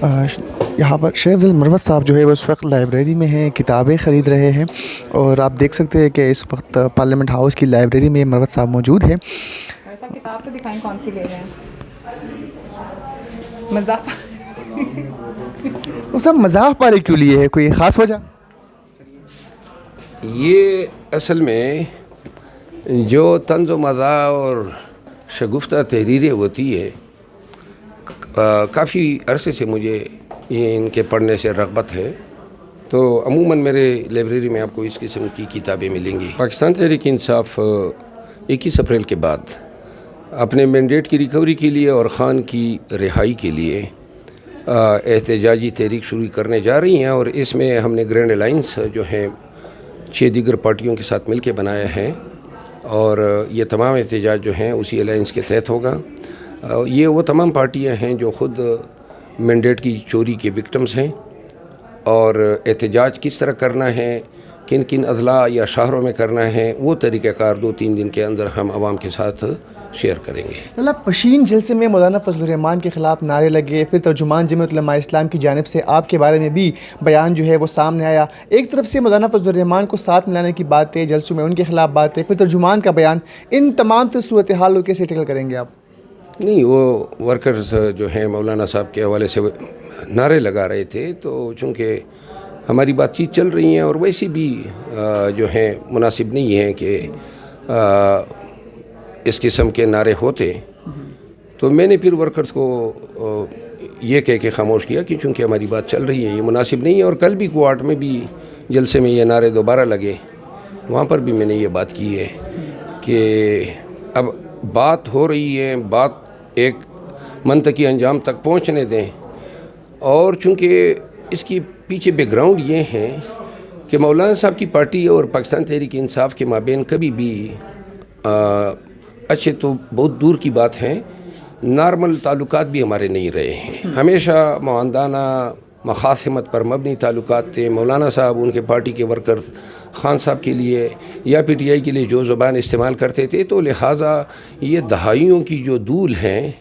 यहाँ पर शेख अफजल मरवत साहब जो है वो इस वक्त लाइब्रेरी में हैं, किताबें ख़रीद रहे हैं। और आप देख सकते हैं कि इस वक्त पार्लियामेंट हाउस की लाइब्रेरी में मरवत साहब मौजूद हैं। ऐसा किताब तो दिखाएं कौन सी ले रहे हैं। मज़ाक वो सब मज़ाक पारे क्यों लिए है, कोई ख़ास वजह? ये असल में जो तंज़ मज़ा और शगुफ्ता तहरीरें होती है, काफ़ी अरसे से मुझे ये इनके पढ़ने से रग़बत है। तो अमूमन मेरे लाइब्रेरी में आपको इस किस्म की किताबें मिलेंगी। पाकिस्तान तहरीक इंसाफ 21 अप्रैल के बाद अपने मैंडेट की रिकवरी के लिए और ख़ान की रिहाई के लिए एहतजाजी तहरीक शुरू करने जा रही हैं। और इसमें हमने ग्रैंड अलाइंस जो है 6 दीगर पार्टियों के साथ मिल के बनाया है और ये तमाम एहतजाज जो हैं उसी अलाइंस के तहत होगा। ये वो तमाम पार्टियां हैं जो ख़ुद मैंडेट की चोरी के विक्टिम्स हैं और एहतजाज किस तरह करना है, किन किन अज़ला या शहरों में करना है, वो तरीक़ाकार 2-3 दिन के अंदर हम आवाम के साथ शेयर करेंगे। मतलब पशीन जलसे में मौलाना फजलुर रहमान के ख़िलाफ़ नारे लगे, फिर तर्जुमान जमीयत उलमा इस्लाम की जानिब से आपके बारे में भी बयान जो है वो सामने आया। एक तरफ से मौलाना फजलुर रहमान को साथ मिलाने की बातें, जलसों में उनके ख़िलाफ़ बातें, फिर तर्जुमान का बयान, इन तमाम सूरत हाल को कैसे टैकल करेंगे आप? नहीं, वो वर्कर्स जो हैं मौलाना साहब के हवाले से नारे लगा रहे थे, तो चूँकि हमारी बातचीत चल रही है और वैसे भी जो है मुनासिब नहीं है कि इस किस्म के नारे होते, तो मैंने फिर वर्कर्स को ये कह के ख़ामोश किया कि चूँकि हमारी बात चल रही है, ये मुनासिब नहीं है। और कल भी क्वार्ट में भी जलसे में ये नारे दोबारा लगे, वहाँ पर भी मैंने ये बात की है कि अब बात हो रही है, बात एक मंतकी अंजाम तक पहुँचने दें। और चूँकि इसकी पीछे बैकग्राउंड ये है कि मौलाना साहब की पार्टी और पाकिस्तान तहरीक इंसाफ के माबेन कभी भी अच्छे तो बहुत दूर की बात है, नॉर्मल ताल्लुकात भी हमारे नहीं रहे हैं। हमेशा मुआंदाना मखासमत पर मबनी ताल्लुकात थे। मौलाना साहब, उनके पार्टी के वर्कर्स ख़ान साहब के लिए या PTI के लिए जो ज़ुबान इस्तेमाल करते थे, तो लिहाजा ये दहाइयों की जो धूल हैं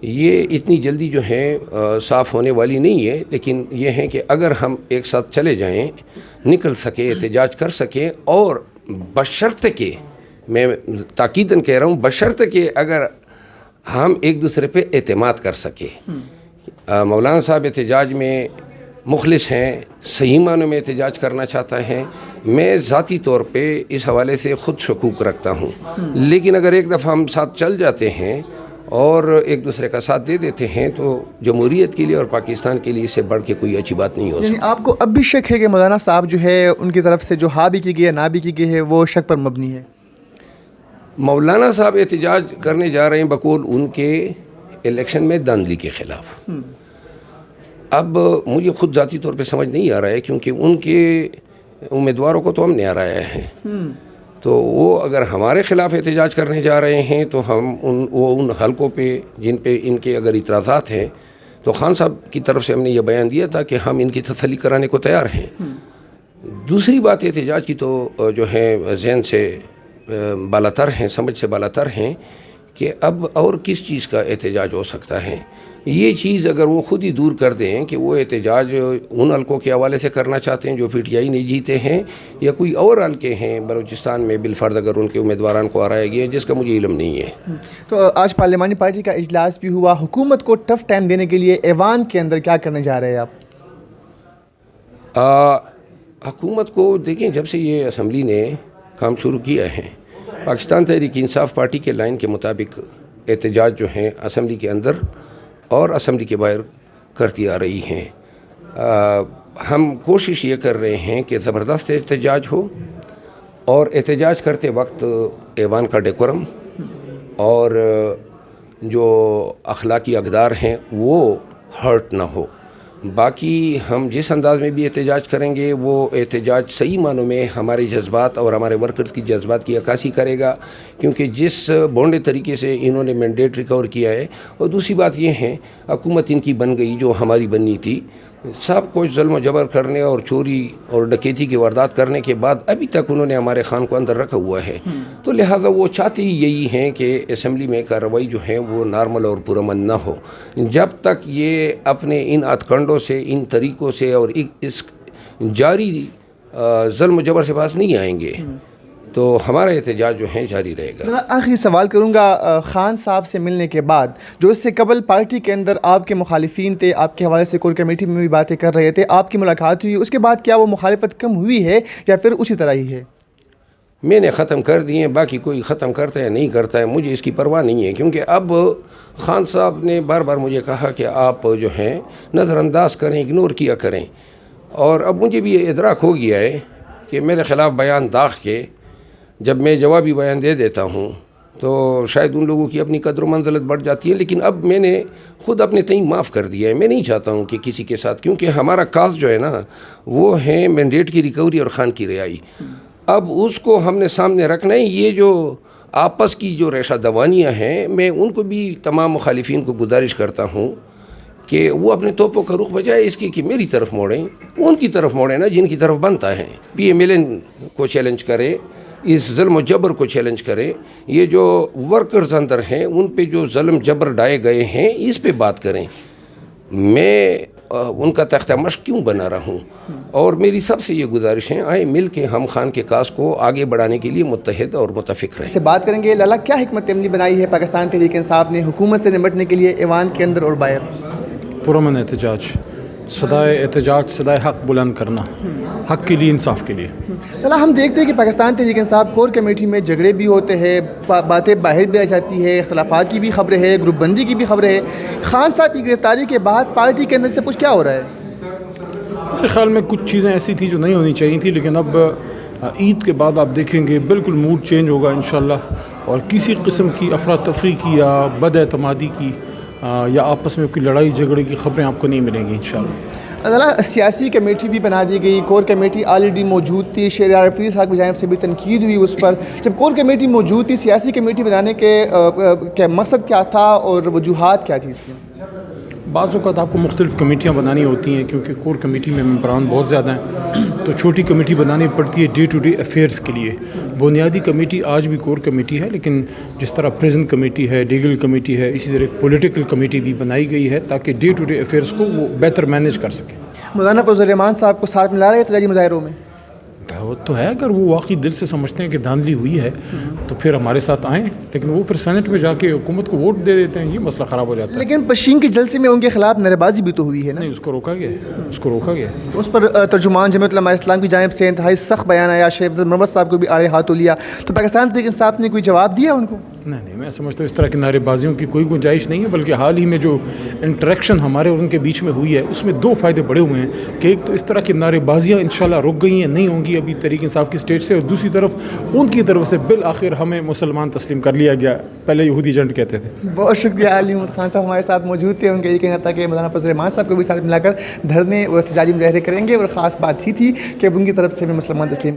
ये इतनी जल्दी जो है साफ़ होने वाली नहीं है। लेकिन ये है कि अगर हम एक साथ चले जाएं, निकल सके, एहतजाज कर सकें, और बशर्ते के, मैं ताकीदन कह रहा हूँ, बशर्ते के अगर हम एक दूसरे पे एतमाद कर सके। मौलाना साहब एहतजाज में मुखलिस हैं, सही मानों में एहतजाज करना चाहता है। मैं ज़ाती तौर पे इस हवाले से ख़ुद शकूक रखता हूँ, लेकिन अगर एक दफ़ा हम साथ चल जाते हैं और एक दूसरे का साथ दे देते हैं तो जमहूरियत के लिए और पाकिस्तान के लिए इससे बढ़ के कोई अच्छी बात नहीं हो सकती। आपको अब भी शक है कि मौलाना साहब जो है उनकी तरफ से जो हाँ भी की गई है, ना भी की गई है, वो शक पर मबनी है? मौलाना साहब एहतजाज करने जा रहे हैं बकौल उनके इलेक्शन में धांधली के ख़िलाफ़। अब मुझे ख़ुद ज़ाती तौर पे समझ नहीं आ रहा है, क्योंकि उनके उम्मीदवारों को तो हमने हराया है, तो वो अगर हमारे ख़िलाफ़ एहतजाज करने जा रहे हैं तो हम उन हलकों पे जिन पे इनके अगर इतराज़ात हैं, तो ख़ान साहब की तरफ से हमने ये बयान दिया था कि हम इनकी तसल्ली कराने को तैयार हैं। दूसरी बात, एहतजाज की तो जो है ज़हन से बालातर हैं, समझ से बालातर हैं कि अब और किस चीज़ का एहतजाज हो सकता है। ये चीज़ अगर वो ख़ुद ही दूर कर दें कि वो एहतजाज उन हलकों के हवाले से करना चाहते हैं जो PTI नहीं जीते हैं, या कोई और हलके हैं बलूचिस्तान में बिलफर्द अगर उनके उम्मीदवारान को हराया गया, जिसका मुझे इल्म नहीं है। तो आज पार्लियामानी पार्टी का इजलास भी हुआ, हुकूमत को टफ टाइम देने के लिए ऐवान के अंदर क्या करने जा रहे हैं आप? हुकूमत को देखें, जब से ये असम्बली ने काम शुरू किया है, पाकिस्तान तहरीक इंसाफ पार्टी के लाइन के मुताबिक एहतजाज जो हैं असम्बली के अंदर और असम्बली के बाहर करती आ रही हैं। हम कोशिश ये कर रहे हैं कि ज़बरदस्त एहतजाज हो और एहतजाज करते वक्त ऐवान का डेकोरम और जो अखलाकी अक़दार हैं वो हर्ट ना हो। बाकी हम जिस अंदाज़ में भी एहतजाज करेंगे, वो एहतजाज सही मानों में हमारे जज्बात और हमारे वर्कर्स की जज्बात की अक्कासी करेगा, क्योंकि जिस बोंडे तरीके से इन्होंने मैंडेट रिकवर किया है। और दूसरी बात ये है, हुकूमत इनकी बन गई जो हमारी बननी थी, سب کچھ ظلم و جبر کرنے اور چوری اور ڈکیتی کی واردات کرنے کے بعد ابھی تک انہوں نے ہمارے خان کو اندر رکھا ہوا ہے. تو لہٰذا وہ چاہتے ہی یہی ہیں کہ اسمبلی میں کارروائی جو ہے وہ نارمل اور پرامن نہ ہو. جب تک یہ اپنے ان ہتھکنڈوں سے، ان طریقوں سے اور اس جاری ظلم و جبر سے باز نہیں آئیں گے تو ہمارا احتجاج جو ہے جاری رہے گا. آخری سوال کروں گا، خان صاحب سے ملنے کے بعد جو اس سے قبل پارٹی کے اندر آپ کے مخالفین تھے، آپ کے حوالے سے کور کمیٹی میں بھی باتیں کر رہے تھے، آپ کی ملاقات ہوئی، اس کے بعد کیا وہ مخالفت کم ہوئی ہے یا پھر اسی طرح ہی ہے؟ میں نے ختم کر دیے ہیں، باقی کوئی ختم کرتا ہے نہیں کرتا ہے مجھے اس کی پرواہ نہیں ہے، کیونکہ اب خان صاحب نے بار بار مجھے کہا کہ آپ جو ہیں نظر انداز کریں، اگنور کیا کریں. اور اب مجھے بھی یہ ادراک ہو گیا ہے کہ میرے خلاف بیان داغ کے جب میں جوابی بیان دے دیتا ہوں تو شاید ان لوگوں کی اپنی قدر و منزلت بڑھ جاتی ہے. لیکن اب میں نے خود اپنے تئیں معاف کر دیا ہے. میں نہیں چاہتا ہوں کہ کسی کے ساتھ، کیونکہ ہمارا کاز جو ہے نا وہ ہے مینڈیٹ کی ریکوری اور خان کی رہائی. اب اس کو ہم نے سامنے رکھنا ہے. یہ جو آپس کی جو ریشہ دوانیاں ہیں، میں ان کو بھی تمام مخالفین کو گزارش کرتا ہوں کہ وہ اپنے توپوں کا رخ بجائے اس کی کہ میری طرف موڑیں، ان کی طرف موڑیں نا جن کی طرف بنتا ہے. PMLN کو چیلنج کرے، اس ظلم و جبر کو چیلنج کرے. یہ جو ورکرز اندر ہیں ان پہ جو ظلم جبر ڈائے گئے ہیں اس پہ بات کریں. میں ان کا تختہ مشق کیوں بنا رہا ہوں؟ اور میری سب سے یہ گزارش ہے، آئے مل کے ہم خان کے کاز کو آگے بڑھانے کے لیے متحد اور متفق رہیں. سے بات کریں گے، لالا کیا حکمت عملی بنائی ہے پاکستان تحریک انصاف نے حکومت سے نمٹنے کے لیے ایوان کے اندر اور باہر؟ پرامن احتجاج، صدائے احتجاج، صدائے حق بلند کرنا، حق کے لیے، انصاف کے لیے. لالا ہم دیکھتے ہیں کہ پاکستان تحریک انصاف کور کمیٹی میں جھگڑے بھی ہوتے ہیں، باتیں باہر بھی آ جاتی ہے، اختلافات کی بھی خبریں ہیں، گروپ بندی کی بھی خبریں ہیں. خان صاحب کی گرفتاری کے بعد پارٹی کے اندر سے کچھ کیا ہو رہا ہے؟ میرے خیال میں کچھ چیزیں ایسی تھیں جو نہیں ہونی چاہیے تھی، لیکن اب عید کے بعد آپ دیکھیں گے بالکل موڈ چینج ہوگا انشاءاللہ، اور کسی قسم کی افراتفری کی یا بد اعتمادی کی یا آپس میں کوئی لڑائی جھگڑے کی خبریں آپ کو نہیں ملیں گی انشاءاللہ. لالا سیاسی کمیٹی بھی بنا دی گئی، کور کمیٹی آلریڈی موجود تھی، شہریار افریدی صاحب کی جانب سے بھی تنقید ہوئی اس پر. جب کور کمیٹی موجود تھی، سیاسی کمیٹی بنانے کے مقصد کیا تھا اور وجوہات کیا تھی اس کی؟ بعض اوقات آپ کو مختلف کمیٹیاں بنانی ہوتی ہیں کیونکہ کور کمیٹی میں ممبران بہت زیادہ ہیں، تو چھوٹی کمیٹی بنانی پڑتی ہے ڈے ٹو ڈے افیئرز کے لیے. بنیادی کمیٹی آج بھی کور کمیٹی ہے، لیکن جس طرح پریزن کمیٹی ہے، لیگل کمیٹی ہے، اسی طرح ایک پولیٹیکل کمیٹی بھی بنائی گئی ہے تاکہ ڈے ٹو ڈے افیئرز کو وہ بہتر مینیج کر سکیں. مولانا فضل الرحمان صاحب کو ساتھ ملا رہے ہیں احتجاجی مظاہروں میں؟ دعوت تو ہے، اگر وہ واقعی دل سے سمجھتے ہیں کہ دھاندلی ہوئی ہے تو پھر ہمارے ساتھ آئیں، لیکن وہ پھر سینٹ میں جا کے حکومت کو ووٹ دے دیتے ہیں، یہ مسئلہ خراب ہو جاتا ہے. لیکن پشین کے جلسے میں ان کے خلاف نعرے بازی بھی تو ہوئی ہے نا؟ نہیں، اس کو روکا گیا، اس کو روکا گیا. اس پر ترجمان جمعیت علماء اسلام کی جانب سے انتہائی سخت بیان آیا، شیخ عبد المربت صاحب کو بھی آڑے ہاتھوں لیا، تو پاکستان تحریک انصاف نے کوئی جواب دیا ان کو؟ نہیں، میں سمجھتا ہوں اس طرح کی نعرے بازیوں کی کوئی گنجائش نہیں ہے، بلکہ حال ہی میں جو انٹریکشن ہمارے اور ان کے بیچ میں ہوئی ہے اس میں دو فائدے بڑے ہوئے ہیں کہ ایک تو اس طرح کی نعرے بازیاں انشاءاللہ رک گئی ہیں، نہیں ہوں گی ابھی تحریک انصاف کی اسٹیج سے، اور دوسری طرف ان کی طرف سے بالآخر ہمیں مسلمان تسلیم کر لیا گیا، پہلے یہودی ایجنٹ کہتے تھے. بہت شکریہ. علی محمد خان صاحب ہمارے ساتھ موجود تھے، ان کا یہ کہنا تھا کہ مولانا فضل الرحمان صاحب کو بھی ساتھ ملا کر دھرنے و احتجاجی مظاہرے کریں گے، اور خاص بات ہی تھی کہ اب ان کی طرف سے بھی مسلمان تسلیم